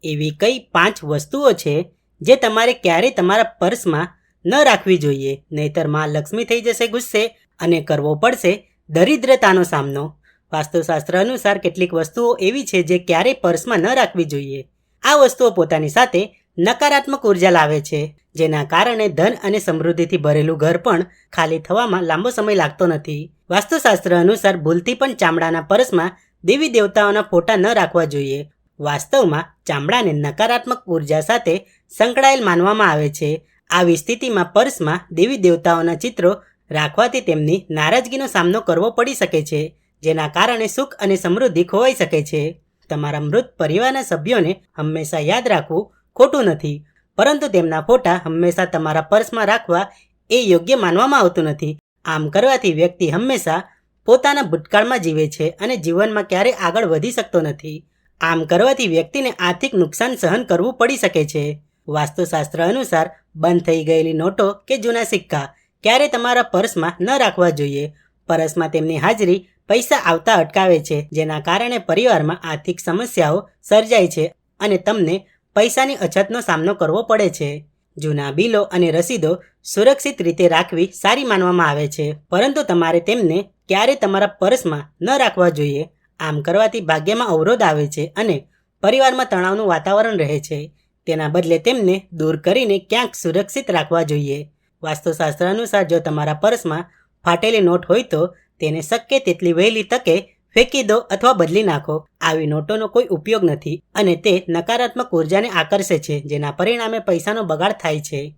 એવી કઈ 5 વસ્તુઓ છે જે તમારે ક્યારેય તમારા પર્સમાં ન રાખવી જોઈએ, નહીતર માં લક્ષ્મી થઈ જશે ગુસ્સે અને કરવો પડશે દરિદ્રતાનો સામનો? વાસ્તુશાસ્ત્ર અનુસાર કેટલીક વસ્તુઓ એવી છે જે ક્યારેય પર્સમાં ન રાખવી જોઈએ. આ વસ્તુઓ પોતાની સાથે નકારાત્મક ઉર્જા લાવે છે, જેના કારણે ધન અને સમૃદ્ધિથી ભરેલું ઘર પણ ખાલી થવામાં લાંબો સમય લાગતો નથી. વાસ્તુશાસ્ત્ર અનુસાર ભૂલથી પણ ચામડાના પર્સમાં દેવી દેવતાઓના ફોટા ન રાખવા જોઈએ. વાસ્તવમાં ચામડાને નકારાત્મક ઉર્જા સાથે સંકળાયેલ માનવામાં આવે છે. આવી સ્થિતિમાં પર્સમાં દેવી દેવતાઓના ચિત્રો રાખવાથી તેમની નારાજગીનો સામનો કરવો પડી શકે છે, જેના કારણે સુખ અને સમૃદ્ધિ ખોવાઈ શકે છે. તમારા મૃત પરિવારના સભ્યોને હંમેશા યાદ રાખવું ખોટું નથી, પરંતુ તેમના ફોટા હંમેશા તમારા પર્સમાં રાખવા એ યોગ્ય માનવામાં આવતું નથી. આમ કરવાથી વ્યક્તિ હંમેશા પોતાના ભૂતકાળમાં જીવે છે અને જીવનમાં ક્યારેય આગળ વધી શકતો નથી. આમ કરવાથી વ્યક્તિને આર્થિક નુકસાન સહન કરવું પડી શકે છે. વાસ્તુશાસ્ત્ર અનુસાર બંધ થઈ ગયેલી નોટો કે જૂના સિક્કા ક્યારે તમારા પર્સમાં ન રાખવા જોઈએ. પર્સમાં તેમની હાજરી પૈસા આવતા અટકાવે છે, જેના કારણે પરિવારમાં આર્થિક સમસ્યાઓ સર્જાય છે અને તમને પૈસાની અછતનો સામનો કરવો પડે છે. જૂના બિલો અને રસીદો સુરક્ષિત રીતે રાખવી સારી માનવામાં આવે છે, પરંતુ તમારે તેમને ક્યારે તમારા પર્સમાં ન રાખવા જોઈએ. આમ કરવાથી ભાગ્યમાં અવરોધ આવે છે અને પરિવારમાં તણાવનું વાતાવરણ રહે છે. તેના બદલે તેમને દૂર કરીને ક્યાંક સુરક્ષિત રાખવા જોઈએ. વાસ્તુશાસ્ત્ર અનુસાર જો તમારા પર્સમાં ફાટેલી નોટ હોય તો તેને શક્ય તેટલી વહેલી તકે ફેંકી દો અથવા બદલી નાખો. આવી નોટોનો કોઈ ઉપયોગ નથી અને તે નકારાત્મક ઉર્જાને આકર્ષે છે, જેના પરિણામે પૈસાનો બગાડ થાય છે.